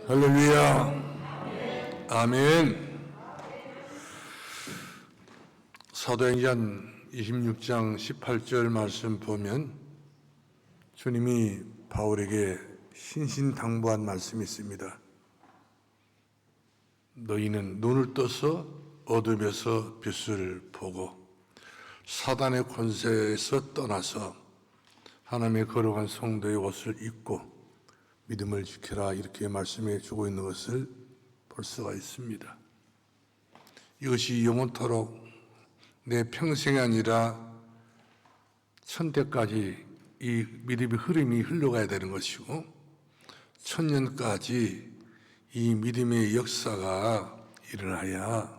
할렐루야. 아멘. 사도행전 26장 18절 말씀 보면 주님이 바울에게 신신당부한 말씀이 있습니다. 너희는 눈을 떠서 어둠에서 빛을 보고 사단의 권세에서 떠나서 하나님의 거룩한 성도의 옷을 입고 믿음을 지켜라, 이렇게 말씀해 주고 있는 것을 볼 수가 있습니다. 이것이 영원토록 내 평생이 아니라 천대까지 이 믿음의 흐름이 흘러가야 되는 것이고, 천년까지 이 믿음의 역사가 일어나야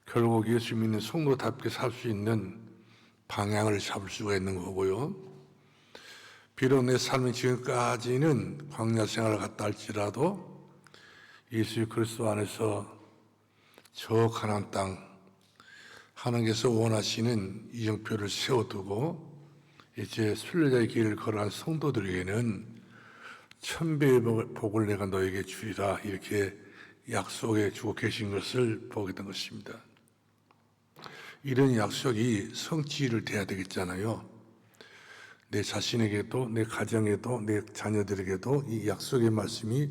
결국 예수 믿는 성도답게 살 수 있는 방향을 잡을 수가 있는 거고요. 비록 내 삶이 지금까지는 광야 생활을 갔다 할지라도 예수 그리스도 안에서 저 가나안 땅, 하나님께서 원하시는 이정표를 세워두고 이제 순례자의 길을 걸어간 성도들에게는 천배의 복을 내가 너에게 주리라, 이렇게 약속해 주고 계신 것을 보게 된 것입니다. 이런 약속이 성취를 돼야 되겠잖아요. 내 자신에게도, 내 가정에도, 내 자녀들에게도 이 약속의 말씀이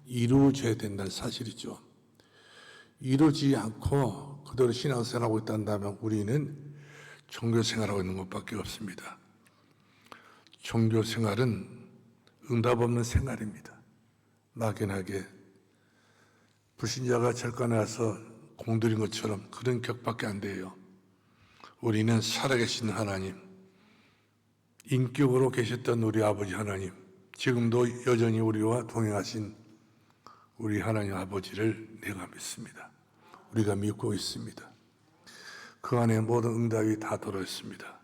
이루어져야 된다는 사실이죠. 이루어지지 않고 그대로 신앙생활하고 있다면 우리는 종교생활하고 있는 것밖에 없습니다. 종교생활은 응답 없는 생활입니다. 막연하게 불신자가 절간에 와서 공들인 것처럼 그런 격밖에 안 돼요. 우리는 살아계신 하나님, 인격으로 계셨던 우리 아버지 하나님, 지금도 여전히 우리와 동행하신 우리 하나님 아버지를 내가 믿습니다. 우리가 믿고 있습니다. 그 안에 모든 응답이 다 들어있습니다.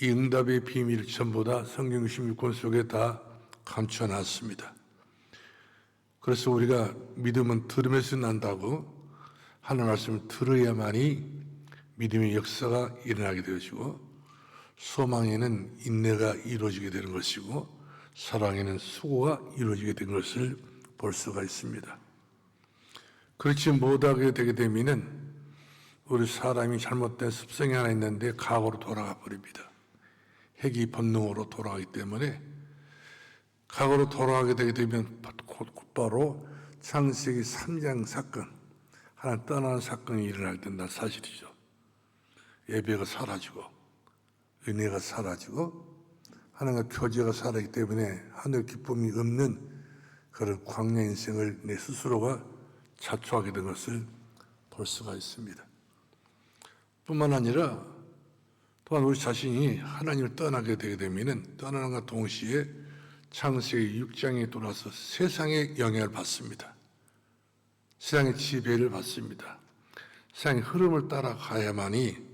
이 응답의 비밀 전부 다 성경 66권 속에 다 감춰놨습니다. 그래서 우리가 믿음은 들으면서 난다고, 하나님 말씀을 들어야만이 믿음의 역사가 일어나게 되어지고, 소망에는 인내가 이루어지게 되는 것이고, 사랑에는 수고가 이루어지게 된 것을 볼 수가 있습니다. 그렇지 못하게 되게 되면은 우리 사람이 잘못된 습성이 하나 있는데 과거로 돌아가 버립니다. 핵이 본능으로 돌아가기 때문에 과거로 돌아가게 되게 되면 곧바로 창세기 3장 사건, 하나 떠나는 사건이 일어날 된다는 사실이죠. 예배가 사라지고 은혜가 사라지고 하나님과 교제가 사라지기 때문에 하늘 기쁨이 없는 그런 광야 인생을 내 스스로가 자초하게 된 것을 볼 수가 있습니다. 뿐만 아니라 또한 우리 자신이 하나님을 떠나게 되게 되면 떠나는과 동시에 창세기 6장에 돌아서 세상의 영향을 받습니다. 세상의 지배를 받습니다. 세상의 흐름을 따라가야만이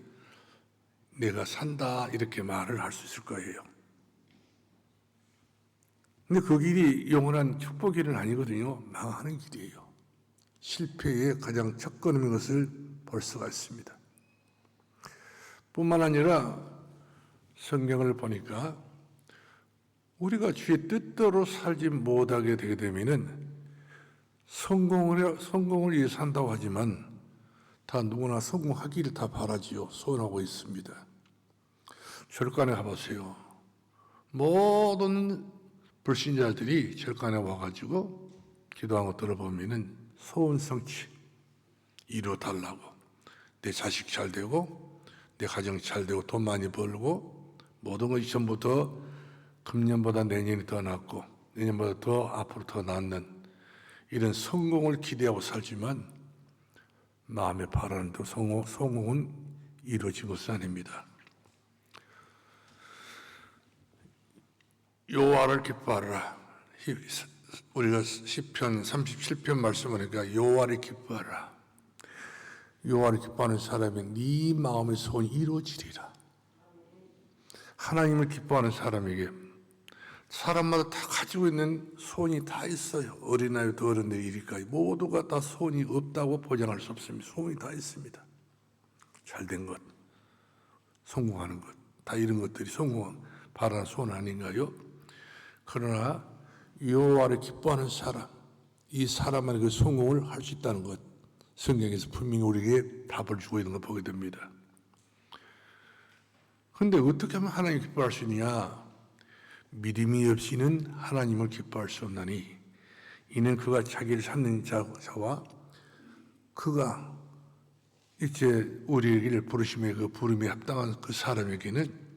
내가 산다, 이렇게 말을 할 수 있을 거예요. 근데 그 길이 영원한 축복의 길은 아니거든요. 망하는 길이에요. 실패의 가장 첫걸음인 것을 볼 수가 있습니다. 뿐만 아니라 성경을 보니까 우리가 주의 뜻대로 살지 못하게 되게 되면은 성공을 위해 산다고 하지만 다 누구나 성공하기를 다 바라지요. 소원하고 있습니다. 절간에 가보세요. 모든 불신자들이 절간에 와가지고 기도한 거 들어보면은 소원 성취 이루어달라고, 내 자식 잘 되고 내 가정 잘 되고 돈 많이 벌고 모든 것이 전부 더 금년보다 내년이 더 낫고 내년보다 더 앞으로 더 낫는 이런 성공을 기대하고 살지만 마음에 바라는 대로 성공은 이루어진 것은 아닙니다. 여호와를 기뻐하라. 우리가 시편 37편 말씀하니까 여호와를 기뻐하라. 여호와를 기뻐하는 사람이 네 마음의 소원이 이루어지리라. 하나님을 기뻐하는 사람에게 사람마다 다 가지고 있는 소원이 다 있어요. 어린아이부터 어른들 이르기까지 모두가 다 소원이 없다고 보장할 수 없습니다. 소원이 다 있습니다. 잘된 것, 성공하는 것, 다 이런 것들이 바라는 소원 아닌가요? 그러나 여호와를 기뻐하는 사람, 이 사람만의 그 성공을 할 수 있다는 것, 성경에서 분명히 우리에게 답을 주고 있는 걸 보게 됩니다. 그런데 어떻게 하면 하나님을 기뻐할 수 있느냐? 믿음이 없이는 하나님을 기뻐할 수 없나니 이는 그가 자기를 찾는 자와 그가 이제 우리에게 부르심의 그 부름에 합당한 그 사람에게는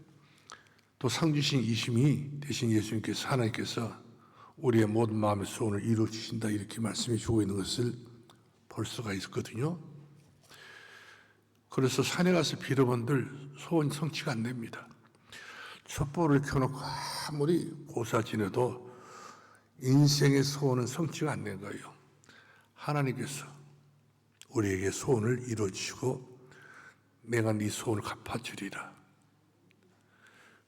또 상 주신 이심이 되신 예수님께서 하나님께서 우리의 모든 마음의 소원을 이루어 주신다 이렇게 말씀해 주고 있는 것을 볼 수가 있거든요. 그래서 산에 가서 빌어본들 소원이 성취가 안 됩니다. 촛불을 켜놓고 아무리 고사 지내도 인생의 소원은 성취가 안 된 거예요. 하나님께서 우리에게 소원을 이루어주시고 내가 네 소원을 갚아주리라.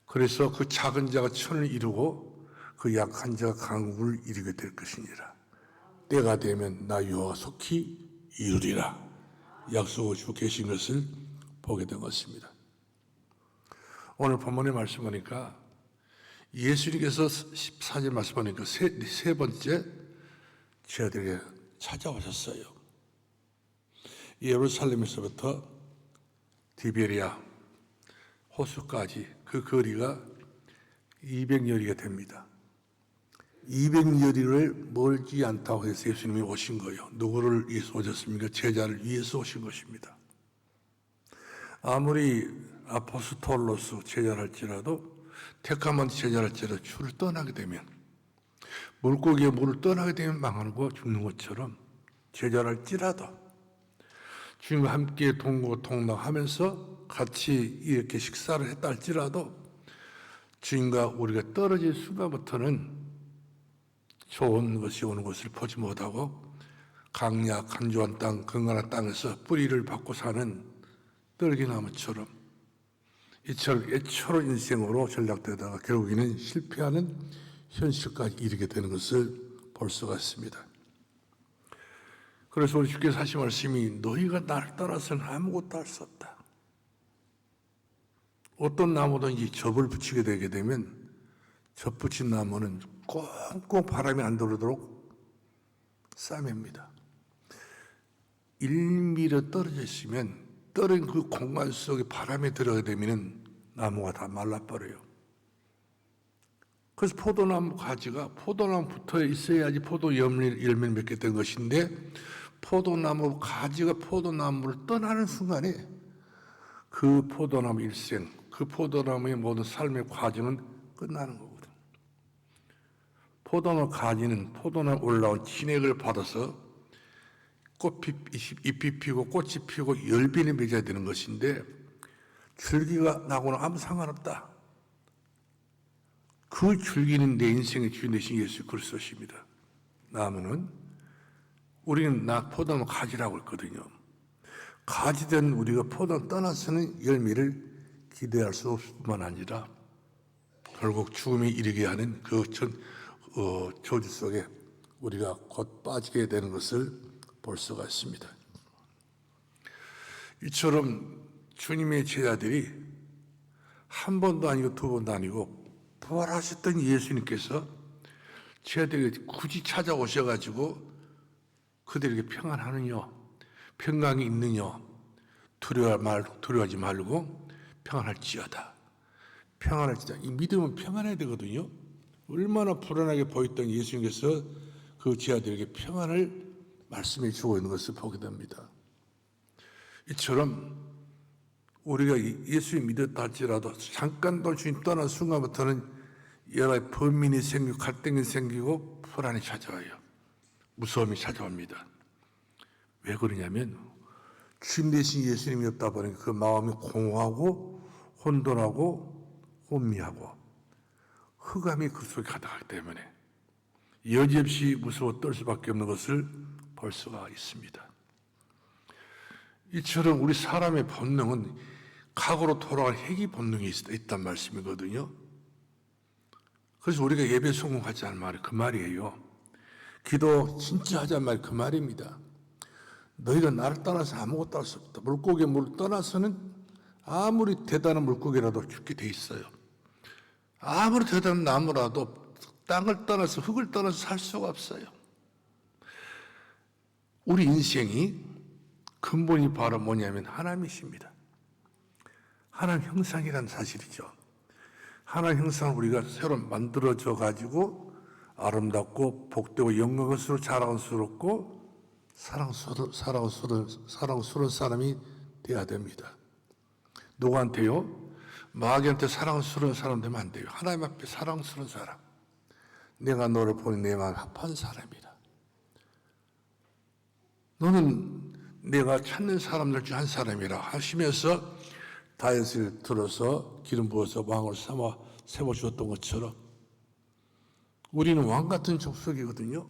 그래서 그 작은 자가 천을 이루고 그 약한 자가 강국을 이루게 될 것이니라. 때가 되면 나 여호와가 속히 이루리라. 약속을 주고 계신 것을 보게 된 것입니다. 오늘 본문의 말씀 보니까 예수님께서 14절 말씀 보니까 세 번째 제자들에게 찾아오셨어요. 예루살렘에서부터 디베리아 호수까지 그 거리가 200여리가 됩니다. 200여리를 멀지 않다고 해서 예수님이 오신 거예요. 누구를 위해서 오셨습니까? 제자를 위해서 오신 것입니다. 아무리 아포스톨로스 제자랄지라도 택함한 제자랄지라도 주를 떠나게 되면 물고기에 물을 떠나게 되면 망하는 거 죽는 것처럼 제자랄지라도 주님과 함께 동고동락하면서 같이 이렇게 식사를 했다 할지라도 주님과 우리가 떨어질 순간부터는 좋은 것이 오는 것을 보지 못하고 강약, 간조한 땅, 건강한 땅에서 뿌리를 받고 사는 떨기나무처럼 이처럼 애처로운 인생으로 전락되다가 결국에는 실패하는 현실까지 이르게 되는 것을 볼 수가 있습니다. 그래서 우리 주께서 하신 말씀이 너희가 나를 떠나서는 아무것도 할 수 없다. 어떤 나무든지 접을 붙이게 되게 되면 접 붙인 나무는 꽁꽁 바람이 안 들어오도록 싸맵니다. 1mm 떨어져 있으면 떨어진 그 공간 속에 바람에 들어가게 되면 나무가 다 말라버려요. 그래서 포도나무 가지가 포도나무 붙어 있어야지 포도 열매를 맺게 된 것인데 포도나무 가지가 포도나무를 떠나는 순간에 그 포도나무 일생, 그 포도나무의 모든 삶의 과정은 끝나는 거거든. 포도나무 가지는 포도나무 올라온 진액을 받아서 잎이 피고 꽃이 피고 열빈이 맺어야 되는 것인데 줄기가 나고는 아무 상관없다. 그 줄기는 내 인생의 주인 되신 예수 그리스도십니다. 나무는 우리는 포도나무 가지라고 했거든요. 가지된 우리가 포도나무 떠나서는 열매를 기대할 수 없을 뿐만 아니라 결국 죽음에 이르게 하는 그 저주 속에 우리가 곧 빠지게 되는 것을 볼 수가 있습니다. 이처럼 주님의 제자들이 한 번도 아니고 두 번도 아니고 부활하셨던 예수님께서 제자들에게 굳이 찾아오셔가지고 그들에게 평안하느냐, 평강이 있느냐, 두려워하지 말고 평안할지어다. 평안할지어다. 이 믿음은 평안해야 되거든요. 얼마나 불안하게 보였던 예수님께서 그 제자들에게 평안을 말씀해 주고 있는 것을 보게 됩니다. 이처럼 우리가 예수를 믿었다 할지라도 잠깐도 주님 떠난 순간부터는 여러 가지 번민이 생기고 갈등이 생기고 불안이 찾아와요. 무서움이 찾아옵니다. 왜 그러냐면 주님 대신 예수님이 없다 보니까 그 마음이 공허하고 혼돈하고 혼미하고 흑암이 그 속에 가득하기 때문에 여지없이 무서워 떨 수밖에 없는 것을 볼 수가 있습니다. 이처럼 우리 사람의 본능은 과거로 돌아갈 회귀 본능이 있단 말씀이거든요. 그래서 우리가 예배 성공하지 않은 말이 그 말이에요. 기도 진짜 하자는 말이 그 말입니다. 너희가 나를 떠나서 아무것도 할 수 없다. 물고기의 물을 떠나서는 아무리 대단한 물고기라도 죽게 돼 있어요. 아무리 대단한 나무라도 땅을 떠나서 흙을 떠나서 살 수가 없어요. 우리 인생이 근본이 바로 뭐냐면 하나님이십니다. 하나님 형상이라는 사실이죠. 하나님 형상을 우리가 새로 만들어져 가지고 아름답고 복되고 영광스럽고 자랑스럽고 사랑스러운 사람이 돼야 됩니다. 누구한테요? 마귀한테 사랑스러운 사람 되면 안 돼요. 하나님 앞에 사랑스러운 사람. 내가 너를 보니 내 마음 합한 사람이다. 너는 내가 찾는 사람들 중 한 사람이라 하시면서 다윗을 들어서 기름 부어서 왕을 삼아 세워주었던 것처럼 우리는 왕 같은 족속이거든요.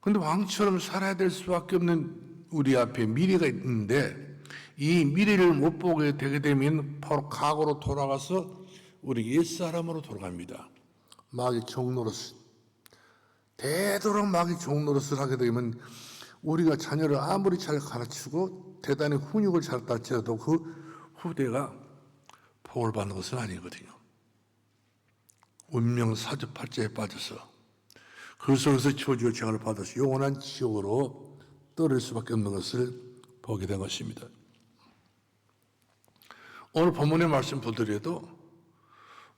그런데 왕처럼 살아야 될 수밖에 없는 우리 앞에 미래가 있는데 이 미래를 못 보게 되게 되면 바로 과거로 돌아가서 우리 옛사람으로 돌아갑니다. 마귀 종노릇, 되도록 마귀 종노릇을 하게 되면 우리가 자녀를 아무리 잘 가르치고 대단히 훈육을 잘했다 할지라도 그 후대가 복을 받는 것은 아니거든요. 운명 사주팔자에 빠져서 그 속에서 저주의 재앙을 받아서 영원한 지옥으로 떨어질 수밖에 없는 것을 보게 된 것입니다. 오늘 본문의 말씀 보더라도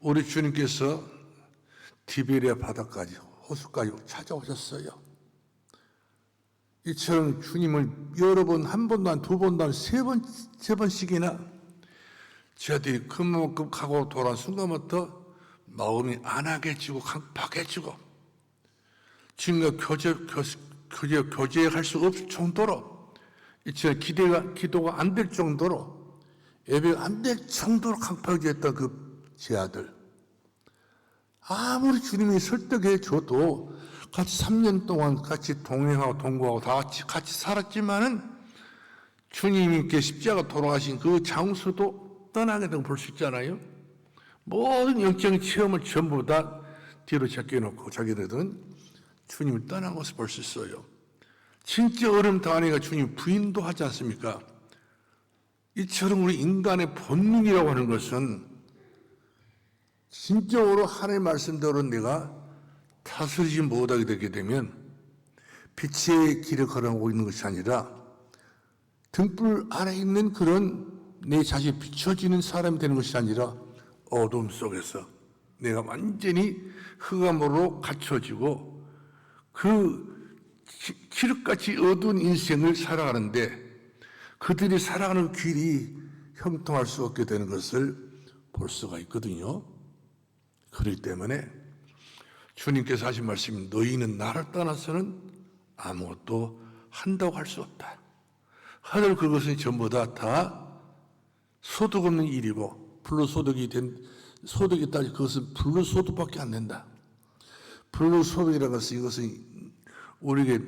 우리 주님께서 디베리아 바다까지 호수까지 찾아오셨어요. 이처럼 주님을 여러 번, 한 번도 안, 두 번도 안, 세 번씩이나 저들이 그만큼 각오로 돌아온 순간부터 마음이 안하게지고 강팍해지고 주님과 교제할 수 없을 정도로 이처럼 기도가 안 될 정도로 예배가 안 될 정도로 강팍해졌던 그 제 아들. 아무리 주님이 설득해 줘도 같이 3년 동안 같이 동행하고 동거하고 다 같이 살았지만은 주님께 십자가 돌아가신 그 장소도 떠나게 되고 볼 수 있잖아요. 모든 영적인 체험을 전부 다 뒤로 제껴놓고 자기들은 주님을 떠난 것을 볼 수 있어요. 진짜 어려움 당하니까 주님 부인도 하지 않습니까? 이처럼 우리 인간의 본능이라고 하는 것은 진정으로 하나님의 말씀대로 내가 다스리지 못하게 되게 되면 빛의 길을 걸어가고 있는 것이 아니라 등불 아래 있는 그런 내 자신이 비춰지는 사람이 되는 것이 아니라 어둠 속에서 내가 완전히 흑암으로 갇혀지고 그 칠흑같이 어두운 인생을 살아가는데 그들이 살아가는 길이 형통할 수 없게 되는 것을 볼 수가 있거든요. 그렇기 때문에 주님께서 하신 말씀이 너희는 나를 떠나서는 아무것도 한다고 할 수 없다. 하늘 그것은 전부 다 소득 없는 일이고 불로소득이 따지 그것은 불로소득밖에 안 된다. 불로소득이라는 것은 이것은 우리에게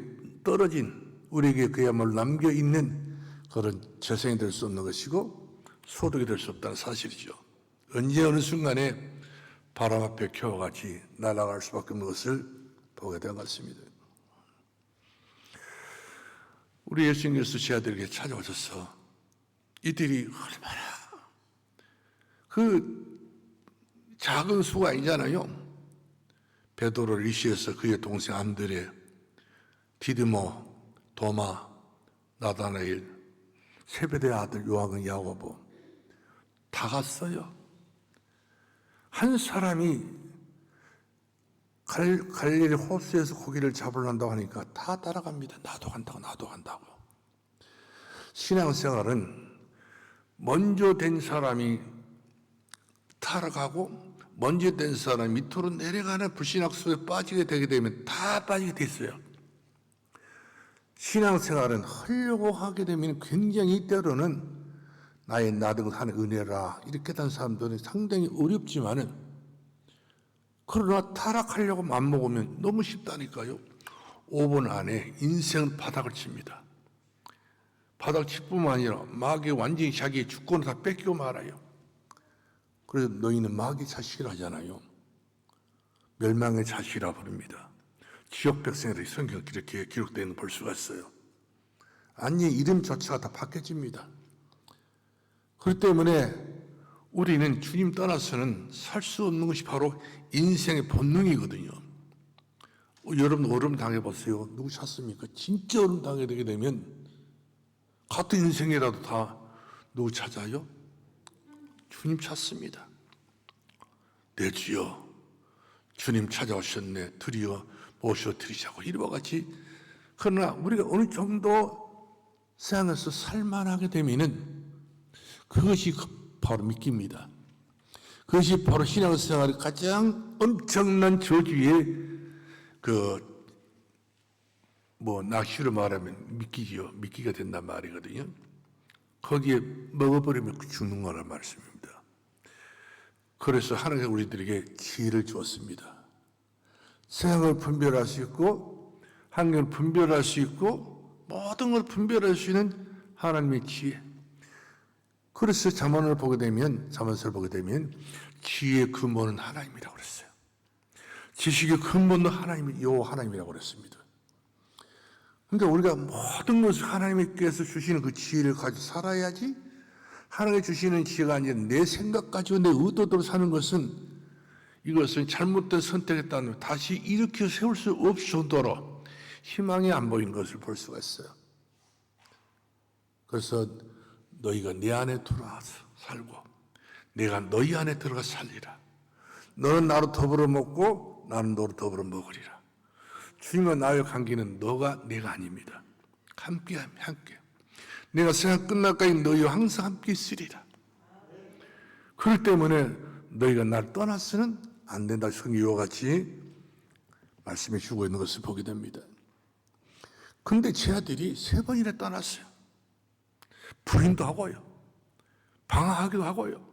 떨어진 우리에게 그야말로 남겨있는 그런 재생이 될 수 없는 것이고 소득이 될 수 없다는 사실이죠. 언제 어느 순간에 바람 앞에 겨와같이 날아갈 수밖에 없는 것을 보게 된 것 같습니다. 우리 예수님께서 제 아들에게 찾아오셔서 이들이 얼마나 그 작은 수가 아니잖아요. 베드로를 이시해서 그의 동생 안드레, 디드모, 도마, 나다나엘, 세베대의 아들 요한과 야고보 다 갔어요. 한 사람이 갈릴리 호수에서 고기를 잡으려 한다고 하니까 다 따라갑니다. 나도 간다고. 신앙생활은 먼저 된 사람이 타락하고 먼저 된 사람이 밑으로 내려가는 불신앙 속에 빠지게 되게 되면 다 빠지게 돼 있어요. 신앙생활은 하려고 하게 되면 굉장히 때로는 나의 나등하는 은혜라 이렇게 된 사람들은 상당히 어렵지만은 그러나 타락하려고 맘먹으면 너무 쉽다니까요. 5분 안에 인생은 바닥을 칩니다. 바닥 칠 뿐만 아니라 마귀 완전히 자기의 주권을 다 뺏기고 말아요. 그래서 너희는 마귀 자식이라 하잖아요. 멸망의 자식이라 부릅니다. 지역 백성들이 성경 이렇게 기록되어 있는 볼 수가 있어요. 아니 이름조차가 다 바뀌어집니다. 그렇기 때문에 우리는 주님 떠나서는 살 수 없는 것이 바로 인생의 본능이거든요. 여러분 얼음 당해보세요. 누구 찾습니까? 진짜 얼음 당하게 되게 되면 같은 인생이라도 다 누구 찾아요? 주님 찾습니다. 내 주여 주님 찾아오셨네 드리어 모셔드리자고 이와 같이. 그러나 우리가 어느 정도 세상에서 살만하게 되면은 그것이 바로 믿기입니다. 그것이 바로 신앙생활의 가장 엄청난 저주의 낚시로 말하면 미끼가 된단 말이거든요. 거기에 먹어버리면 죽는 거란 말씀입니다. 그래서 하나님께서 우리들에게 지혜를 주었습니다. 세상을 분별할 수 있고 환경을 분별할 수 있고 모든 걸 분별할 수 있는 하나님의 지혜. 그래서 잠언서를 보게 되면 지혜의 근본은 하나님이라고 그랬어요. 지식의 근본도 하나님이라고 그랬습니다. 그러니까 우리가 모든 것을 하나님께서 주시는 그 지혜를 가지고 살아야지. 하나님이 주시는 지혜가 아니라 내 생각 가지고 내 의도대로 사는 것은 이것은 잘못된 선택했다면 다시 일으켜 세울 수 없을 정도로 희망이 안 보이는 것을 볼 수가 있어요. 그래서 너희가 내 안에 들어와서 살고 내가 너희 안에 들어가 살리라. 너는 나로 더불어 먹고 나는 너로 더불어 먹으리라. 주님과 나의 관계는 너가 내가 아닙니다. 함께. 내가 세상 끝날까지 너희와 항상 함께 있으리라. 그렇기 때문에 너희가 나를 떠나서는 안 된다. 성경과 같이 말씀해 주고 있는 것을 보게 됩니다. 근데 제 아들이 3번이나 떠났어요. 부인도 하고요. 방황하기도 하고요.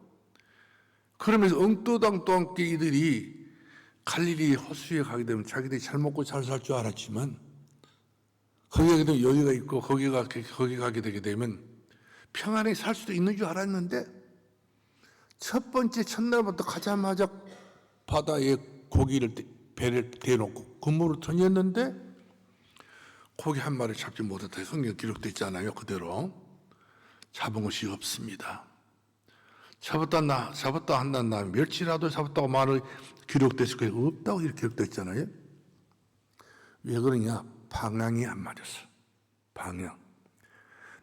그러면서 엉떠당또 함께 이들이 갈릴리 호수에 가게 되면 자기들이 잘 먹고 잘 살 줄 알았지만 거기 가게 되면 여유가 있고 거기 가게 되게 되면 평안하게 살 수도 있는 줄 알았는데 첫 번째 첫날부터 가자마자 바다에 배를 대놓고 그물을 던졌는데 고기 한 마리 잡지 못했다. 성경 기록되어 있잖아요. 그대로 잡은 것이 없습니다. 잡았다 한다는 다음에 멸치라도 잡았다고 말을 기록됐을 거예요. 없다고 이렇게 기록되어 있잖아요. 왜 그러냐? 방향이 안 맞았어. 방향.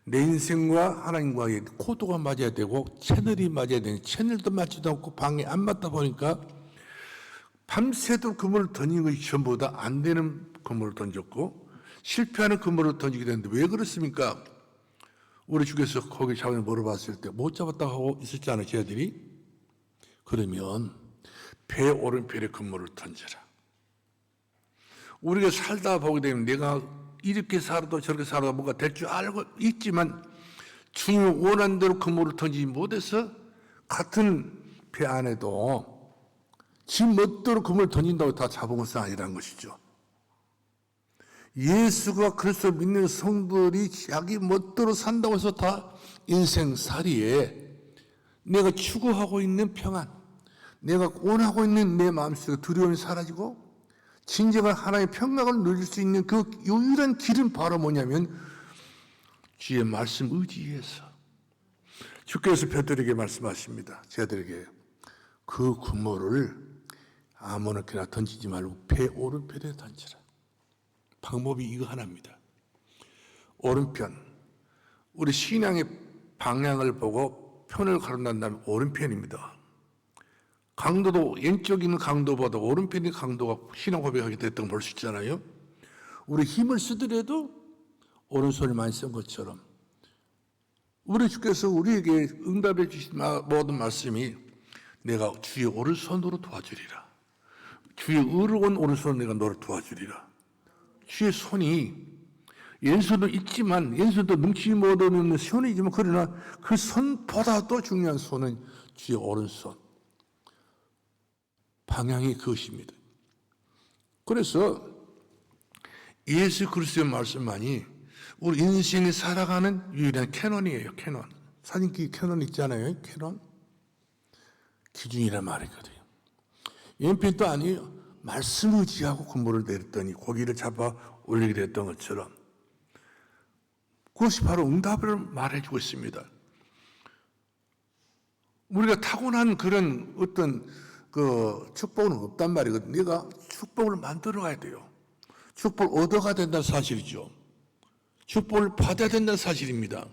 내 인생과 하나님과의 코드가 맞아야 되고 채널이 맞아야 되는 채널도 맞지도 않고 방향이 안 맞다 보니까 밤새도록 그물을 던진 것이 전부 다 안 되는 그물을 던졌고 실패하는 그물을 던지게 되는데 왜 그렇습니까? 우리 주께서 거기 잡아 물어봤을 때 못 잡았다고 하고 있었잖아요. 쟤들이. 그러면 배 오른편에 그물을 던져라. 우리가 살다 보게 되면 내가 이렇게 살아도 저렇게 살아도 뭔가 될 줄 알고 있지만 주님이 원하는 대로 그물을 던지지 못해서 같은 배 안에도 지 멋대로 그물을 던진다고 다 잡은 것은 아니라는 것이죠. 예수가 그리스도 믿는 성도들이 자기 멋대로 산다고 해서 다 인생살이에 내가 추구하고 있는 평안, 내가 원하고 있는 내 마음속에 두려움이 사라지고 진정한 하나님의 평강을 누릴 수 있는 그 유일한 길은 바로 뭐냐면 주의 말씀 의지해서 주께서 베드로에게 말씀하십니다. 제자들에게 그 그물을 아무렇게나 던지지 말고 배 오른편에 던지라. 방법이 이거 하나입니다. 오른편. 우리 신앙의 방향을 보고 편을 가른다면 오른편입니다. 강도도 왼쪽 있는 강도보다 오른편의 강도가 신앙 고백하게 됐던 걸 볼 수 있잖아요. 우리 힘을 쓰더라도 오른손을 많이 쓴 것처럼 우리 주께서 우리에게 응답해 주신 모든 말씀이 내가 주의 오른손으로 도와주리라. 주의 의로운 오른손으로 내가 너를 도와주리라. 주의 손이 왼손도 있지만 왼손도 능치 못하는 손이지만 그러나 그 손보다도 중요한 손은 주의 오른손. 방향이 그것입니다. 그래서 예수 그리스도의 말씀만이 우리 인생이 살아가는 유일한 캐논이에요. 캐논. 사진기 캐논 있잖아요. 캐논. 기준이란 말이거든요. 연필도 아니에요. 말씀 의지하고 그물을 내렸더니 고기를 잡아 올리게 됐던 것처럼 그것이 바로 응답을 말해주고 있습니다. 우리가 타고난 그런 어떤 그 축복은 없단 말이거든요. 내가 축복을 만들어 가야 돼요. 축복을 얻어가 된다는 사실이죠. 축복을 받아야 된다는 사실입니다.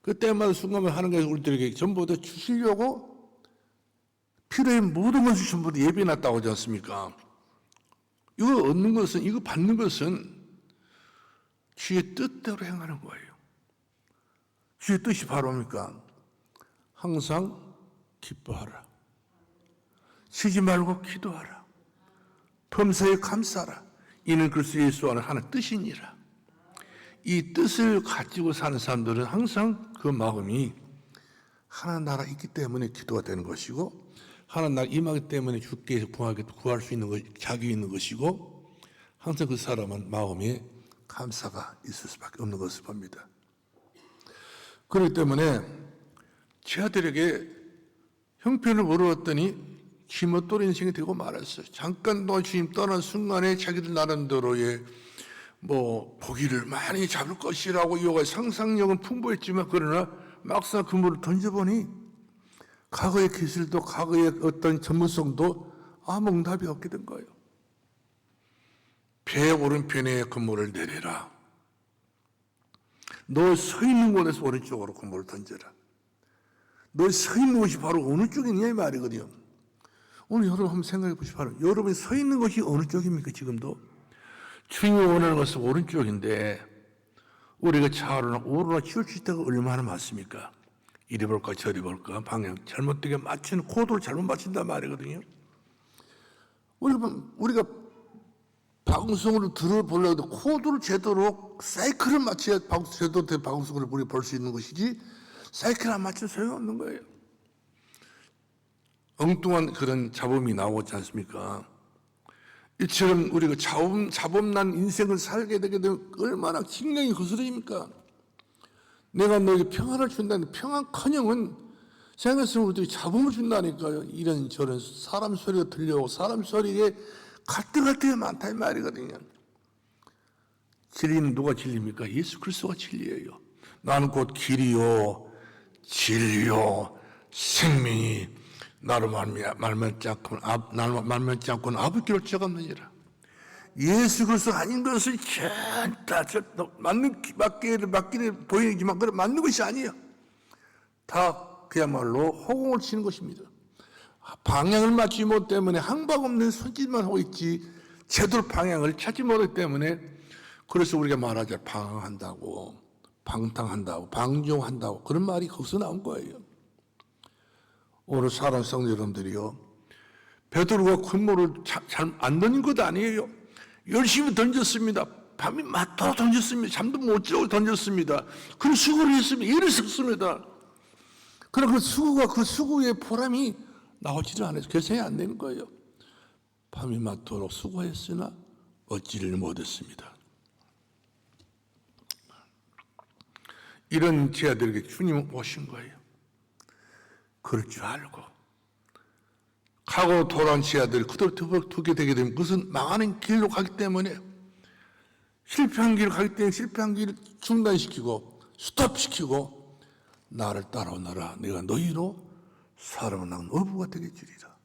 그때마다 순간만 하나님께서 우리들에게 전부 다 주시려고 필요한 모든 것을 전부 다 예비해놨다고 하지 않습니까? 이거 얻는 것은, 이거 받는 것은 주의 뜻대로 행하는 거예요. 주의 뜻이 바로 뭡니까? 항상 기뻐하라. 쉬지 말고 기도하라. 범사에 감사하라. 이는 그리스도 예수 안에 하나 뜻이니라. 이 뜻을 가지고 사는 사람들은 항상 그 마음이 하나님 나라 있기 때문에 기도가 되는 것이고, 하나님 나라 임하기 때문에 주께서 구할 수 있는 것, 자격이 있는 것이고, 항상 그 사람은 마음에 감사가 있을 수밖에 없는 것을 봅니다. 그렇기 때문에 제 아들에게 형편을 물어봤더니 기멋돌이 인생이 되고 말았어요. 잠깐 동안 주님 떠난 순간에 자기들 나름대로의 보기를 많이 잡을 것이라고 이어가 상상력은 풍부했지만, 그러나 막상 그물을 던져보니 과거의 기술도 과거의 어떤 전문성도 아무 응답이 없게 된 거예요. 배의 오른편에 그물을 내려라. 너 서 있는 곳에서 오른쪽으로 그물을 던져라. 너 서 있는 곳이 바로 어느 쪽이냐 이 말이거든요. 오늘 여러분 한번 생각해 보시기 바랍니다. 여러분이 서 있는 것이 어느 쪽입니까? 지금도 주님이 원하는 것은 오른쪽인데 우리가 좌로나 우로나 치우칠 때가 얼마나 많습니까? 이리 볼까 저리 볼까 방향 잘못되게 맞추는 코드를 잘못 맞춘단 말이거든요. 우리가 방송을 들어보려고 해도 코드를 제대로 사이클을 맞춰야 제대로 된 방송을 우리 볼 수 있는 것이지, 사이클 안 맞춰 소용없는 거예요. 엉뚱한 그런 잡음이 나오지 않습니까? 이처럼 우리가 잡음난 인생을 살게 되게 되면 얼마나 신경이 거스러집니까? 내가 너에게 평안을 준다는 평안커녕은 생각했으면 우리들이 잡음을 준다니까요. 이런저런 사람 소리가 들려오고 사람 소리에 갈등할 때가 많다 이 말이거든요. 진리는 누가 진리입니까? 예수 그리스도가 진리예요. 나는 곧 길이요 진리요 생명이 나로 말면지 않고는 아버지를 쫓아갑느니라. 예수 그리스도 아닌 것은 전다 맞기를 보이지만 그건 맞는 것이 아니에요. 다 그야말로 허공을 치는 것입니다. 방향을 맞추지 못 때문에 항박 없는 손짓만 하고 있지 제대로 방향을 찾지 못하기 때문에, 그래서 우리가 말하자 방황한다고, 방탕한다고, 방종한다고 그런 말이 거기서 나온 거예요. 오늘 사랑하는 성도 여러분들이요, 베드로가 그물을 잘 안 던진 것 아니에요. 열심히 던졌습니다. 밤이 맞도록 던졌습니다. 잠도 못 자고 던졌습니다. 그런 수고를 했습니다. 일을 썼습니다. 그러나 그 수고의 보람이 나오지를 않아서 결정이 안 되는 거예요. 밤이 맞도록 수고했으나 얻지를 못했습니다. 이런 제자들에게 주님은 오신 거예요. 그럴 줄 알고 가고 돌아온 제자들이 그대로 두게 되게 되면 그것은 망하는 길로 가기 때문에, 실패한 길을 가기 때문에 실패한 길을 중단시키고 스톱시키고 나를 따라오너라. 내가 너희로 사람을 낳은 어부가 되게 주리라.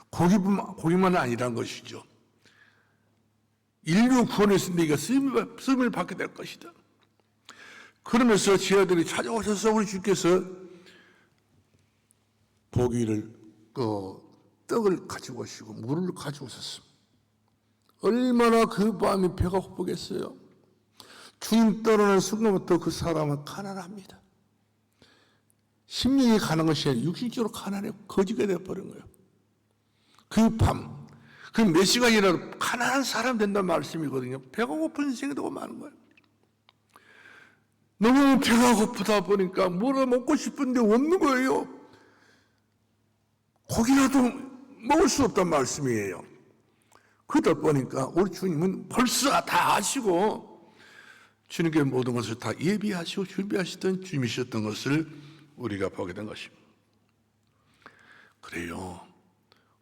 거기만 아니란 것이죠. 인류 구원에서 네가 쓰임을 받게 될 것이다. 그러면서 제자들이 찾아오셔서 우리 주께서 고기를 떡을 가지고 오시고 물을 가지고 오셨습니다. 얼마나 그 밤에 배가 고프겠어요. 주님 떠나는 순간부터 그 사람은 가난합니다. 심령이 가난 것이 아니라 육신적으로 가난해 거지가 되어버린 거예요. 그 밤, 그 몇 시간이라도 가난한 사람 된다는 말씀이거든요. 배가 고픈 인생이 너무 많은 거예요. 너무 배가 고프다 보니까 뭐라 먹고 싶은데 없는 거예요. 고기라도 먹을 수 없단 말씀이에요. 그러다 보니까 우리 주님은 벌써 다 아시고 주님께 모든 것을 다 예비하시고 준비하시던 주님이셨던 것을 우리가 보게 된 것입니다. 그래요.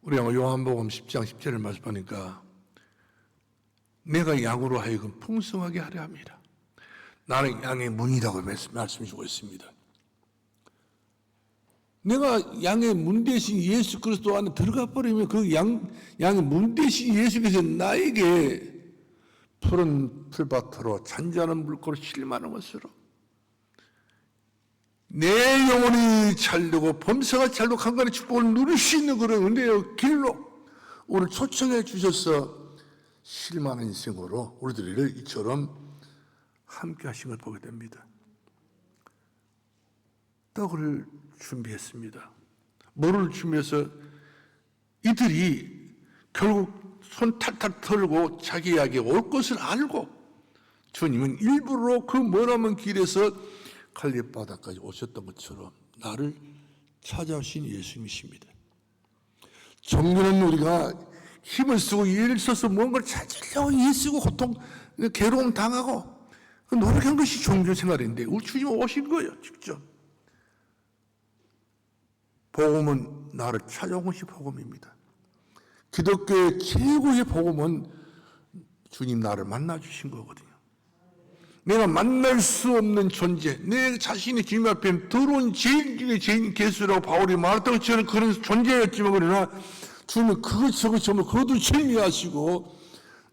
우리가 요한복음 10장 10절을 말씀하니까 내가 양으로 하여금 풍성하게 하려 합니다. 나는 양의 문이라고 말씀해 주고 있습니다. 내가 양의 문 대신 예수 그리스도 안에 들어가 버리면 그 양의 문 대신 예수께서 나에게 푸른 풀밭으로 잔잔한 물고로 실만한 것으로 내 영혼이 잘되고 범사가 잘되고 강간의 축복을 누릴 수 있는 그런 은혜의 길로 오늘 초청해 주셔서 실만한 인생으로 우리들을 이처럼 함께 하신 걸 보게 됩니다. 떡을 준비했습니다. 뭐를 준비해서 이들이 결국 손 탈탈 털고 자기에게 올 것을 알고 주님은 일부러 그 머나먼 길에서 갈릴리 바다까지 오셨던 것처럼 나를 찾아오신 예수님이십니다. 종교는 우리가 힘을 쓰고 일을 써서 뭔가를 찾으려고 애쓰고 고통, 괴로움 당하고 노력한 것이 종교 생활인데 우리 주님 오신 거예요. 직접. 복음은 나를 찾아온 것이 복음입니다. 기독교의 최고의 복음은 주님 나를 만나주신 거거든요. 내가 만날 수 없는 존재, 내 자신이 주님 앞에 더러운 죄인 중에 죄인 개수라고 바울이 말했던 것처럼 그런 존재였지만 그러나 주님은 그것저것 전부 그것도 즐미하시고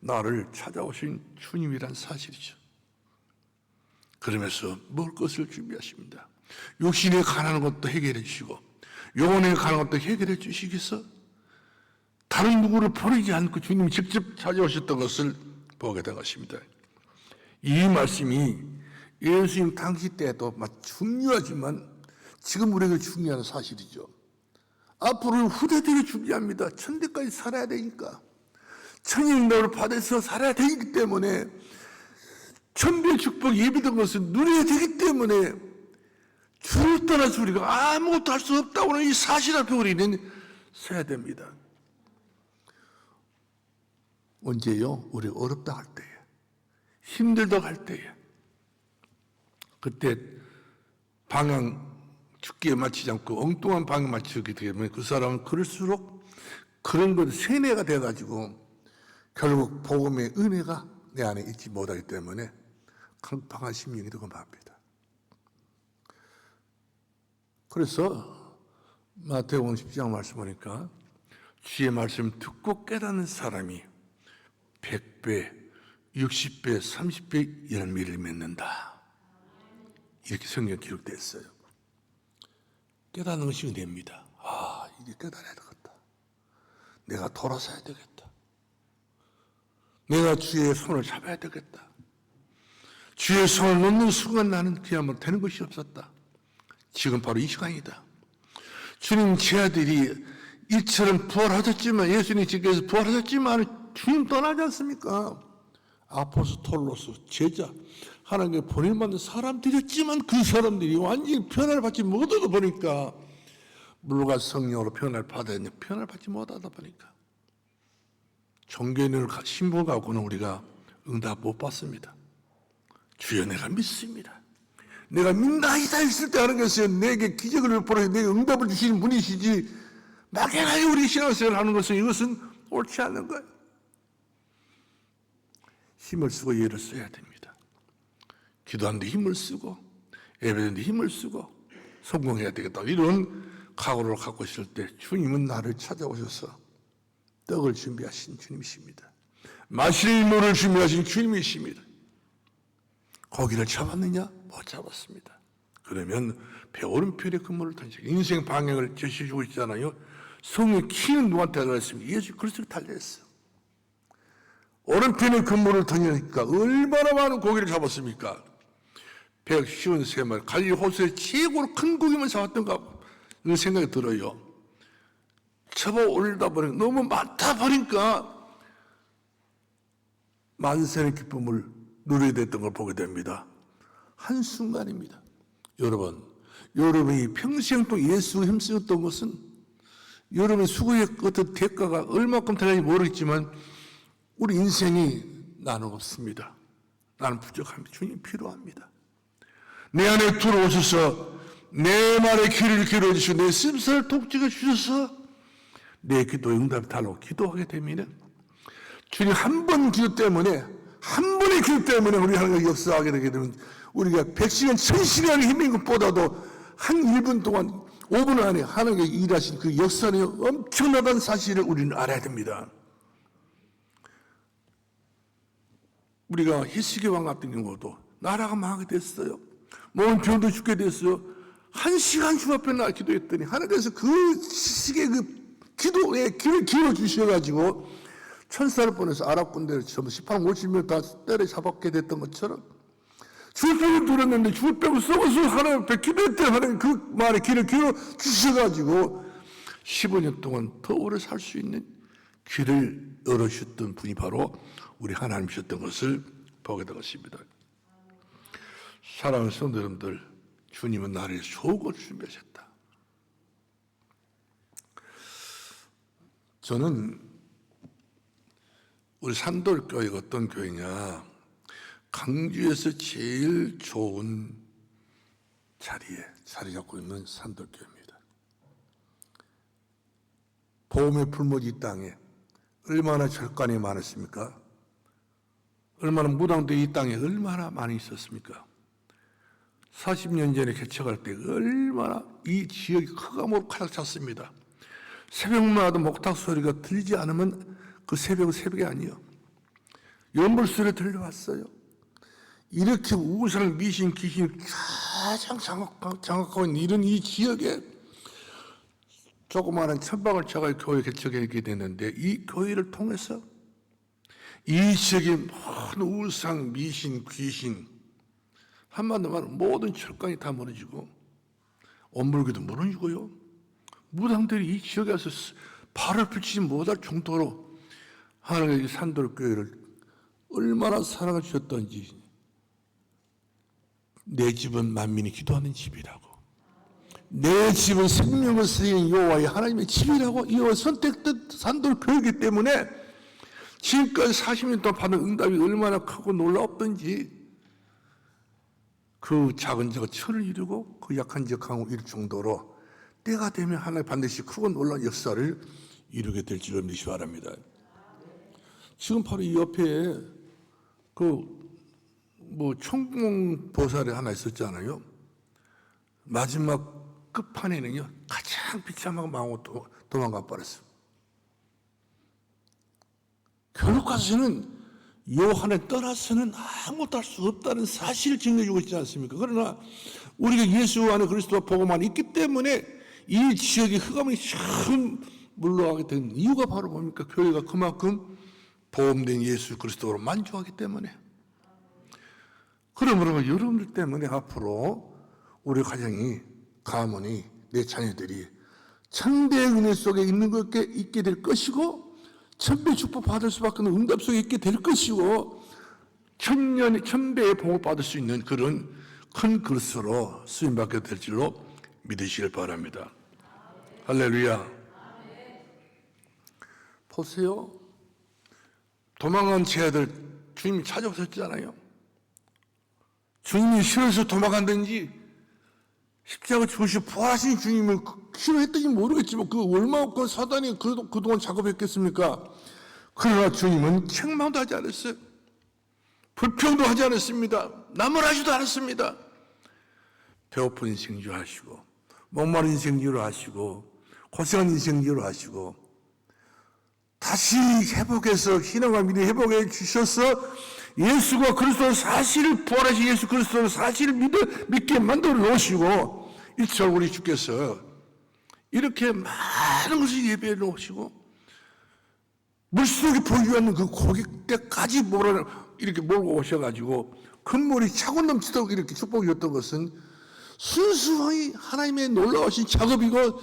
나를 찾아오신 주님이란 사실이죠. 그러면서 먹을 것을 준비하십니다. 육신에 관한 것도 해결해 주시고 영혼에 관한 것도 해결해 주시겠어? 다른 누구를 버리지 않고 주님이 직접 찾아오셨던 것을 보게 된 것입니다. 이 말씀이 예수님 당시 때도 중요하지만 지금 우리에게 중요한 사실이죠. 앞으로 후대들이 준비합니다. 천대까지 살아야 되니까. 천인도를 받아서 살아야 되기 때문에 천비의 축복 예비된 것을 누려야 되기 때문에 주를 떠나서 우리가 아무것도 할 수 없다고는 이 사실 앞에 우리는 서야 됩니다. 언제요? 우리 어렵다 할 때에, 힘들다 할 때에, 그때 방향 죽기에 맞추지 않고 엉뚱한 방향 맞추기 때문에 그 사람은 그럴수록 그런 것 세뇌가 돼가지고 결국 복음의 은혜가 내 안에 있지 못하기 때문에 강팍한 심령이 되고 맙니다. 그래서 마태복음 10장 말씀 보니까 주의 말씀 듣고 깨닫는 사람이 100배, 60배, 30배 열매를 맺는다. 이렇게 성경에 기록되어 있어요. 깨닫는 것이 은혜입니다. 이제 깨달아야 되겠다. 내가 돌아서야 되겠다. 내가 주의 손을 잡아야 되겠다. 주의 손을 놓는 순간 나는 그야말로 되는 것이 없었다. 지금 바로 이 시간이다. 주님 제 아들이 이처럼 부활하셨지만 예수님 지께서 부활하셨지만 주님 떠나지 않습니까? 아포스톨로스 제자 하나님께 보낼만한 사람들이었지만 그 사람들이 완전히 변화를 받지 못하다 보니까 물과 성령으로 변화를 받아야 되는데 변화를 받지 못하다 보니까 종교인을 신분 갖고는 우리가 응답 못 받습니다. 주여 내가 믿습니다. 내가 믿나이다 했을 때 하는 것은 내게 기적을 베풀어 내게 응답을 주시는 분이시지 막연하게 우리 신앙생활을 하는 것은 이것은 옳지 않는 거예요. 힘을 쓰고 예를 써야 됩니다. 기도하는데 힘을 쓰고 예배하는데 힘을 쓰고 성공해야 되겠다. 이런 각오를 갖고 있을 때 주님은 나를 찾아오셔서 떡을 준비하신 주님이십니다. 마실 물을 준비하신 주님이십니다. 고기를 잡았느냐? 못 잡았습니다. 그러면 배오른편에 그물을 던지고 인생 방향을 제시해주고 있잖아요. 성의 키는 누구한테 달렸습니까? 예수 그리스도를 달렸어요. 오른편에 그물을 던지니까 얼마나 많은 고기를 잡았습니까? 153마리 갈릴리 호수에 최고로 큰 고기만 잡았던가 이런 생각이 들어요. 잡아 올리다 보니까 너무 많다 보니까 만세의 기쁨을 누려야 됐던 걸 보게 됩니다. 한순간입니다. 여러분이 평생 또 예수 힘쓰였던 것은 여러분의 수고의 어떤 대가가 얼마큼 되는지 모르겠지만 우리 인생이 나는 없습니다. 나는 부족합니다. 주님 필요합니다. 내 안에 들어오셔서 내 말의 귀를 기울여 주시고 내 심사를 독직해 주셔서 내 기도에 응답이 달라고 기도하게 되면 주님 한 번 기도 때문에 한 번의 기도 때문에 우리 하나님과 역사하게 되게 되면 우리가 100시간 1000시간의 힘인 것보다도 한 1분 동안 5분 안에 하나님께 일하신 그 역사는 엄청나다는 사실을 우리는 알아야 됩니다. 우리가 히스기 왕 같은 경우도 나라가 망하게 됐어요. 몸은 병도 죽게 됐어요. 1시간 주 앞에 나 기도했더니 하나님께서 그 시기의 그 기도에 귀를 기울여 주셔가지고 천사를 보내서 아랍 군대를 전부 18, 50명 다 때려잡게 됐던 것처럼 죽을 병을 누렸는데 죽을 병을 썩어서 하나님 앞에 기도했더니 하나님 그 말에 귀를 기울여 주셔가지고 15년 동안 더 오래 살 수 있는 귀를 열어주셨던 분이 바로 우리 하나님이셨던 것을 보게 된 것입니다. 사랑하는 성도 여러분들, 주님은 나를 좋은 준비하셨다. 저는 우리 산돌교회가 어떤 교회냐, 강주에서 제일 좋은 자리에 자리 잡고 있는 산돌교회입니다. 보험의 풀무지 이 땅에 얼마나 절간이 많았습니까? 얼마나 무당도 이 땅에 얼마나 많이 있었습니까? 40년 전에 개척할 때 얼마나 이 지역이 흑암으로 가득 찼습니다. 새벽마다 목탁 소리가 들리지 않으면 그 새벽은 새벽이 아니에요. 연불 소리 들려왔어요. 이렇게 우상, 미신, 귀신이 가장 장악하고 있는 이런 이 지역에 조그마한 천방을 제가 교회 개척하게 됐는데 이 교회를 통해서 이 지역의 모든 우상, 미신, 귀신, 한마디로 말하면 모든 철강이 다 무너지고 엄불교도 무너지고요. 무당들이 이 지역에 와서 발을 펼치지 못할 정도로 하나님의 산돌교회를 얼마나 사랑해 주셨던지. 내 집은 만민이 기도하는 집이라고, 내 집은 생명을 쓰는 여호와의 하나님의 집이라고 여호와 선택된 산돌교회이기 때문에 지금까지 40년 동안 받은 응답이 얼마나 크고 놀라웠던지 그 작은 자가 천을 이루고 그 약한 자가 강을 이룰 정도로 때가 되면 하나님 반드시 크고 놀라운 역사를 이루게 될 줄을 믿으시 바랍니다. 지금 바로 이 옆에 총봉보살이 하나 있었잖아요. 마지막 끝판에는요 가장 비참하고 망하고 도망가 버렸어요. 결국 가서는 요한을 떠나서는 아무것도 할 수 없다는 사실을 증거해주고 있지 않습니까? 그러나 우리가 예수 안에 그리스도 복음만 있기 때문에 이 지역의 흑암이 참 물러가게 된 이유가 바로 뭡니까? 교회가 그만큼 보험된 예수 그리스도로 만족하기 때문에. 그러므로 여러분들 때문에 앞으로 우리 가정이, 가문이, 내 자녀들이 천대의 은혜 속에 있게 될 것이고 천배 축복 받을 수밖에 없는 응답 속에 있게 될 것이고 천배의 복을 받을 수 있는 그런 큰 그릇으로 쓰임받게 될 줄로 믿으시길 바랍니다. 할렐루야. 보세요. 도망간 제 아들 주님이 찾아오셨잖아요. 주님이 싫어서 도망간다든지 십자가 죽으시고 부활하신 주님을 싫어했든지 모르겠지만 그 얼마나 사단이 그동안 작업했겠습니까? 그러나 주님은 책망도 하지 않았어요. 불평도 하지 않았습니다. 나무라지도 않았습니다. 배고픈 인생지로 하시고 목마른 인생지로 하시고 고생한 인생지로 하시고 다시 회복해서 희망과 믿음을 회복해 주셔서 예수가 그리스도의 사실을 부활하신 예수 그리스도의 사실을 믿게 만들어 놓으시고 일절 우리 주께서 이렇게 많은 것을 예배해 놓으시고 물속에 보유하는 그 고객대까지 이렇게 몰고 오셔가지고 금물이 차고 넘치도록 이렇게 축복이 줬던 것은 순수하게 하나님의 놀라우신 작업이고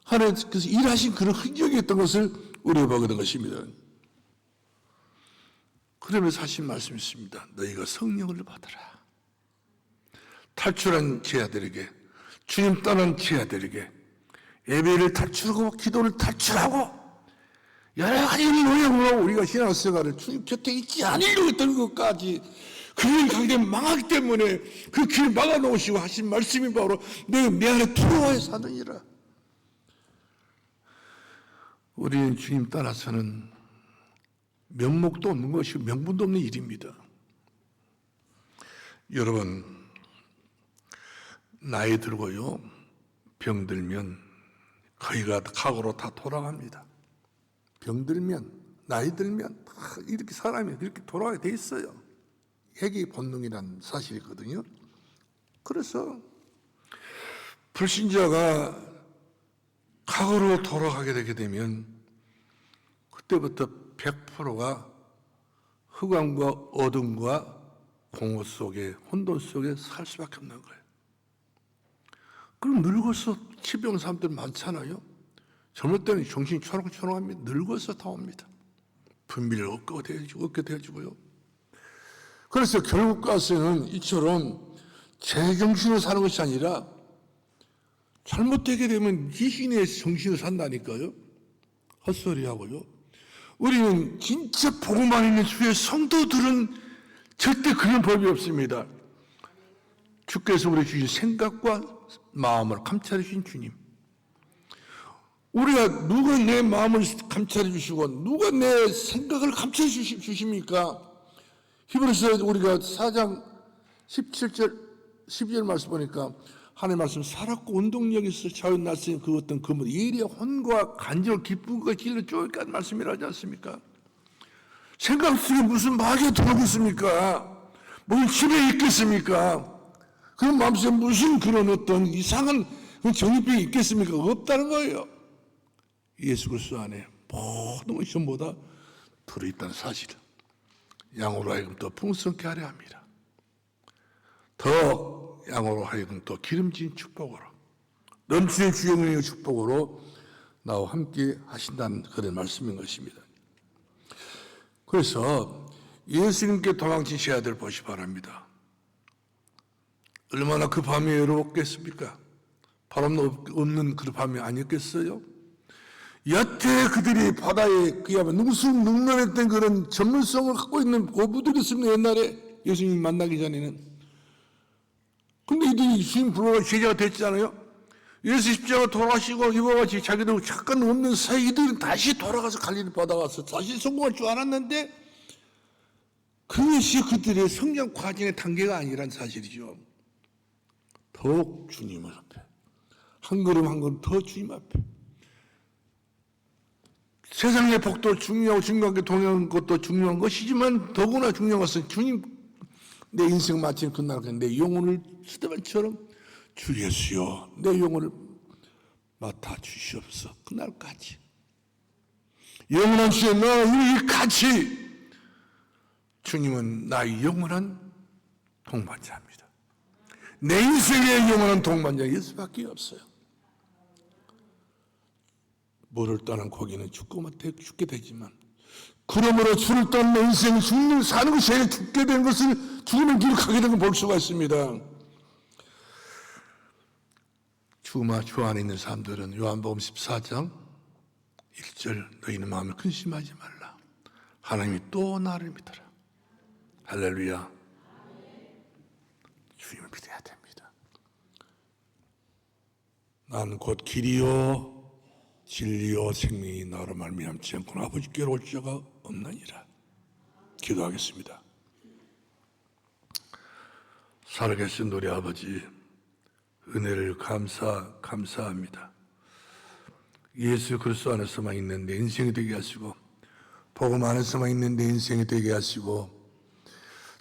하나님께서 일하신 그런 흔적이었던 것을 우리가 보게 된 것입니다. 그러면서 하신 말씀이 있습니다. 너희가 성령을 받으라. 탈출한 제 아들에게, 주님 떠난 제 아들에게 예배를 탈출하고 기도를 탈출하고 여러 가지 노력으로 우리가 신앙생활을 주님 곁에 있지 않으려고 했던 것까지 그런 가게 망하기 때문에 그 길을 막아놓으시고 하신 말씀이 바로 내가 내 안에 두려워해 사느니라. 우리는 주님 따라서는 명목도 없는 것이고 명분도 없는 일입니다. 여러분 나이 들고요 병들면 거의가 각오로 다 돌아갑니다. 병들면, 나이 들면 다 이렇게 사람이 그렇게 돌아가게 돼 있어요. 회개의 본능이라는 사실이거든요. 그래서 불신자가 과거로 돌아가게 되게 되면 그때부터 100%가 흑암과 어둠과 공허 속에, 혼돈 속에 살 수밖에 없는 거예요. 그럼 늙어서 치병 사람들 많잖아요. 젊을 때는 정신이 초롱초롱합니다. 늙어서 다 옵니다. 분비를 얻게 되어지고요. 그래서 결국 가서는 이처럼 제정신으로 사는 것이 아니라 잘못되게 되면 귀신의 정신을 산다니까요. 헛소리하고요. 우리는 진짜 복음만 있는 주의 성도들은 절대 그런 법이 없습니다. 주께서 우리 주신 생각과 마음을 감찰해 주신 주님. 우리가 누가 내 마음을 감찰해 주시고 누가 내 생각을 감찰해 주십니까? 히브리서 우리가 4장 17절 12절 말씀 보니까 하나님 말씀 살았고 운동력이 있어 자유 났으니 그 어떤 그 예리의 혼과 간절 기쁨과 길을 쪼일까 말씀이라 하지 않습니까? 생각 속에 무슨 마귀가 들어오고 있습니까? 무슨 집에 있겠습니까? 그런 마음속에 무슨 그런 어떤 이상한 정신병이 있겠습니까? 없다는 거예요. 예수 그리스도 안에 모든 것이 전부 다 들어있다는 사실을 양으로 하여금 더 풍성케 하려 합니다. 더 양으로 하여금 더 기름진 축복으로 넘치는 주의 능력의 축복으로 나와 함께 하신다는 그런 말씀인 것입니다. 그래서 예수님께 도망치셔야 될 것이 바랍니다. 얼마나 그 밤이 외로웠겠습니까? 바람 없는 그 밤이 아니었겠어요? 여태 그들이 바다에 그야말로 능숙능란했던 그런 전문성을 갖고 있는 고부들이 있습니다. 옛날에 예수님 만나기 전에는. 근데 이들이 주님 불러가 제자가 됐잖아요. 예수 십자가 돌아가시고 이와 같이 자기들 잠깐 없는 사이 이들은 다시 돌아가서 갈릴리 바다 가서 다시 성공할 줄 알았는데 그것이 그들의 성장 과정의 단계가 아니란 사실이죠. 더욱 주님 앞에 한 걸음 한 걸음 더 주님 앞에 세상의 복도 중요하고 주님과 동행하는 것도 중요한 것이지만 더구나 중요한 것은 주님 내 인생 마치는 그날 내 영혼을 스테반처럼 주 예수여 내 영혼을 맡아 주시옵소서. 그날까지 영원한 주의 나의 같이 주님은 나의 영원한 동반자입니다. 내 인생의 영원한 동반자 예수밖에 없어요. 물을 떠난 고기는 죽게 되지만 그러므로 주를 떠난 내 인생 죽는 사는 것이 아니라 죽게 된 것을 죽음의 길을 가게 된 걸 볼 수가 있습니다. 주 안에 있는 사람들은 요한복음 14장 1절 너희는 마음에 근심하지 말라. 하나님이 또 나를 믿어라. 할렐루야. 주님을 믿어야 됩니다. 난 곧 길이요 진리요 생명이 나로 말미암지 않고는 아버지께로 올 자가 없나니라. 기도하겠습니다. 살아계신 우리 아버지 은혜를 감사합니다. 예수 그리스도 안에서만 있는 내 인생이 되게 하시고 복음 안에서만 있는 내 인생이 되게 하시고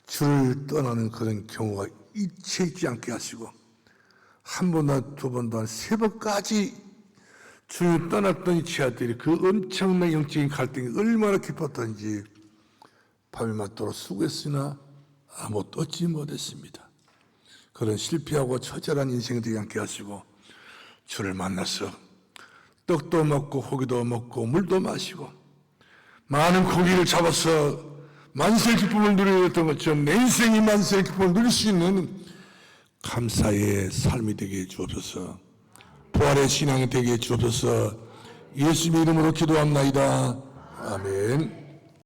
주를 떠나는 그런 경우가 일체 있지 않게 하시고 한 번도 두 번도 한 세 번까지 주를 떠났던 이 지하들이 그 엄청난 영적인 갈등이 얼마나 깊었던지 밤이 맞도록 수고했으나 아무것도 얻지 못했습니다. 그런 실패하고 처절한 인생이 되지 않게 하시고 주를 만나서 떡도 먹고 고기도 먹고 물도 마시고 많은 고기를 잡아서 만세의 기쁨을 누리던 것처럼 내 인생이 만세의 기쁨을 누릴 수 있는 감사의 삶이 되게 해 주옵소서. 부활의 신앙이 되게 해 주옵소서. 예수님의 이름으로 기도합나이다. 아멘.